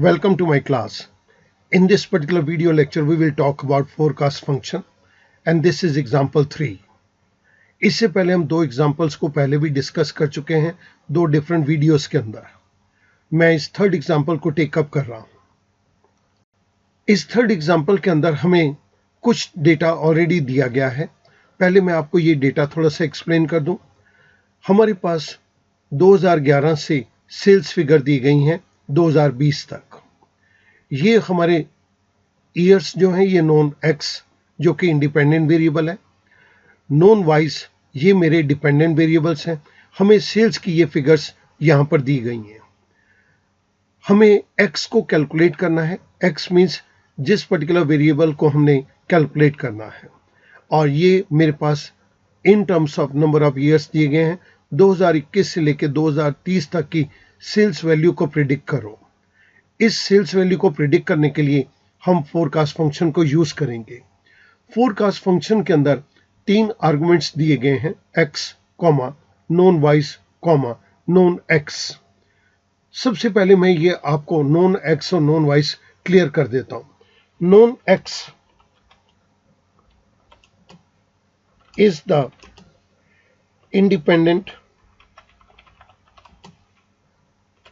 Welcome to my class. In this particular video lecture, we will talk about forecast function and this is example 3. इससे पहले हम दो examples को पहले भी डिस्कस कर चुके हैं दो डिफरेंट वीडियोस के अंदर. मैं इस थर्ड एग्जाम्पल को टेकअप कर रहा हूं. इस थर्ड एग्जाम्पल के अंदर हमें कुछ डेटा ऑलरेडी दिया गया है. पहले मैं आपको ये डेटा थोड़ा सा एक्सप्लेन कर दूं. हमारे पास 2011 से सेल्स फिगर दी गई हैं 2020 तक. ये हमारे ईयर्स जो हैं ये नॉन एक्स जो कि इंडिपेंडेंट वेरिएबल है, नॉन वाइज ये मेरे डिपेंडेंट वेरिएबल्स हैं. हमें सेल्स की ये फिगर्स यहां पर दी गई हैं. हमें एक्स को कैलकुलेट करना है. एक्स मींस जिस पर्टिकुलर वेरिएबल को हमने कैलकुलेट करना है, और ये मेरे पास in terms of number of years दिए गए हैं. 2021 से लेकर 2030 तक की सेल्स वैल्यू को प्रिडिक्ट करो. इस सेल्स वैल्यू को प्रिडिक्ट करने के लिए हम फोरकास्ट फंक्शन को यूज करेंगे. फोरकास्ट फंक्शन के अंदर 3 आर्गुमेंट्स दिए गए हैं, x, non wise, non x. सबसे पहले मैं ये आपको नॉन एक्स और नॉन वाइज क्लियर कर देता हूं. Non x is the independent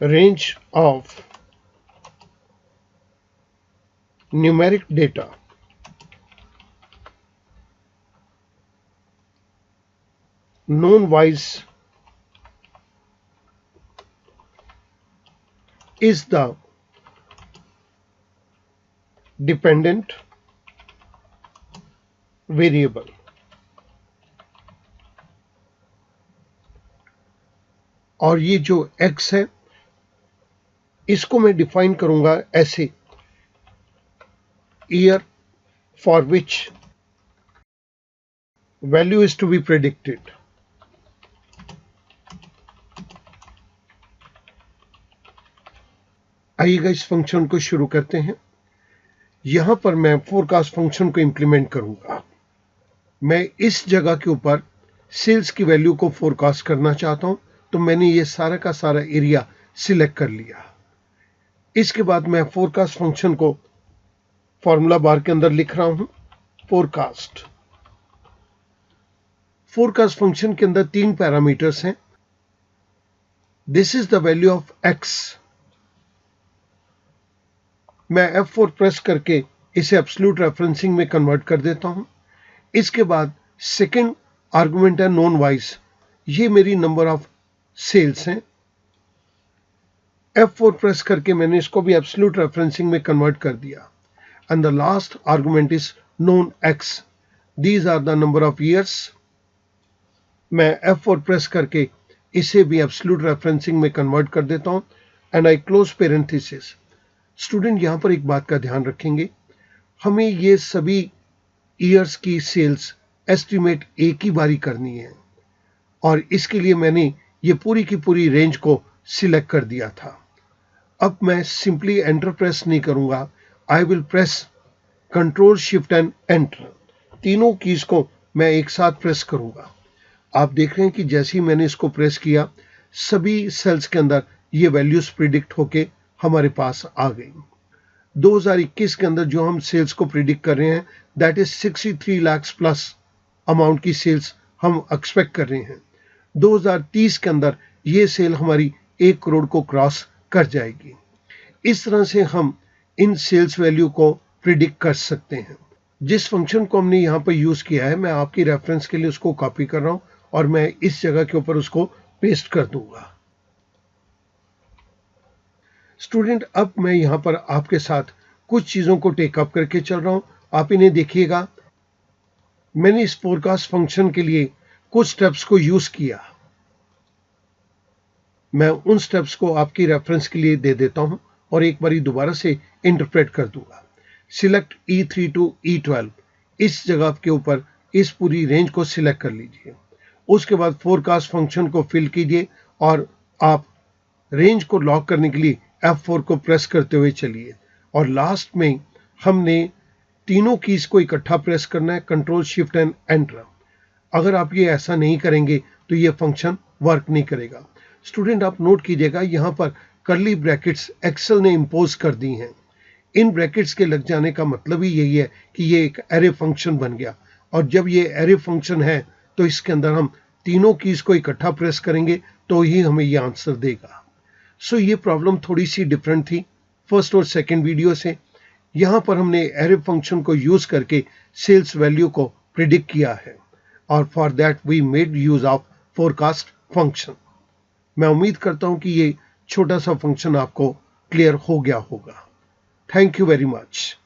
range of numeric data non-wise is the dependent variable. और ये जो x है इसको मैं डिफाइन करूंगा ऐसे, year for which value is to be predicted. आइएगा इस फंक्शन को शुरू करते हैं. यहां पर मैं फोरकास्ट फंक्शन को इंप्लीमेंट करूंगा. मैं इस जगह के ऊपर सेल्स की वैल्यू को फोरकास्ट करना चाहता हूं, तो मैंने ये सारा का सारा एरिया सिलेक्ट कर लिया. इसके बाद मैं फोरकास्ट फंक्शन को फॉर्मूला बार के अंदर लिख रहा हूं. फोरकास्ट फंक्शन के अंदर 3 पैरामीटर्स हैं. This is the value of x. मैं F4 प्रेस करके इसे एब्सोल्यूट रेफरेंसिंग में कन्वर्ट कर देता हूं. इसके बाद सेकंड आर्गुमेंट है नॉन वाइज. ये मेरी नंबर ऑफ सेल्स हैं. F4 प्रेस करके मैंने इसको भी एब्सोल्यूट रेफरेंसिंग में कन्वर्ट कर दिया. And the last argument is known x. These are the number of years. मैं F4 प्रेस करके इसे भी एब्सोल्यूट रेफरेंसिंग में कन्वर्ट कर देता हूं and I close parenthesis. Student यहां पर एक बात का ध्यान रखेंगे, हमें ये सभी ईयर्स की सेल्स एस्टिमेट एक ही बारी करनी है, और इसके लिए मैंने ये पूरी की पूरी रेंज को सिलेक्ट कर दिया था. अब मैं सिंपली एंटर प्रेस नहीं करूंगा. I will press control shift and enter. तीनों कीज को मैं एक साथ प्रेस करूंगा. आप देख रहे हैं कि जैसे ही मैंने इसको प्रेस किया, सभी सेल्स के अंदर ये वैल्यूज प्रिडिक्ट होके हमारे पास आ गई. 2021 के अंदर जो हम सेल्स को प्रिडिक्ट कर रहे हैं, that is 63 lakh plus amount की सेल्स हम एक्सपेक्ट कर रहे हैं. 2030 के अंदर ये सेल हमारी 1 करोड़ को क्रॉस कर जाएगी. इस तरह से हम इन सेल्स वैल्यू को प्रिडिक्ट कर सकते हैं. जिस फंक्शन को हमने यहाँ पर यूज किया है, मैं आपकी रेफरेंस के लिए उसको कॉपी कर रहा हूं और मैं इस जगह के ऊपर उसको पेस्ट कर दूंगा. स्टूडेंट, अब मैं यहां पर आपके साथ कुछ चीजों को टेकअप करके चल रहा हूं. आप इन्हें देखिएगा. मैंने इस फोरकास्ट फंक्शन के लिए कुछ स्टेप्स को यूज किया. मैं उन स्टेप्स को आपकी रेफरेंस के लिए दे देता हूं और एक बारी दोबारा से इंटरप्रेट कर दूंगा. Select E3 to E12. इस जगह के ऊपर इस पूरी रेंज को सिलेक्ट कर लीजिए. उसके बाद फोरकास्ट फंक्शन को फिल कीजिए और आप रेंज को लॉक करने के लिए F4 को प्रेस करते हुए चलिए. और लास्ट में हमने तीनों कीज को इकट्ठा प्रेस करना है, कंट्रोल शिफ्ट एंड एंटर. अगर आप ये ऐसा नहीं करेंगे तो ये फंक्शन वर्क नहीं करेगा. स्टूडेंट, आप नोट कीजिएगा, यहां पर कर्ली ब्रैकेट्स एक्सेल ने इंपोज कर दी हैं। इन ब्रैकेट्स के लग जाने का मतलब ही यही है कि ये एक एरे फंक्शन बन गया, और जब ये एरे फंक्शन है तो इसके अंदर हम तीनों कीज को इकट्ठा प्रेस करेंगे तो ही हमें ये आंसर देगा। सो ये प्रॉब्लम थोड़ी सी डिफरेंट थी फर्स्ट और सेकंड वीडियो से। यहाँ पर हमने एरे फंक्शन को यूज करके सेल्स वैल्यू को प्रिडिक्ट किया है, और for that we made use of forecast function. मैं उम्मीद करता हूँ कि ये छोटा सा फंक्शन आपको क्लियर हो गया होगा। Thank you very much.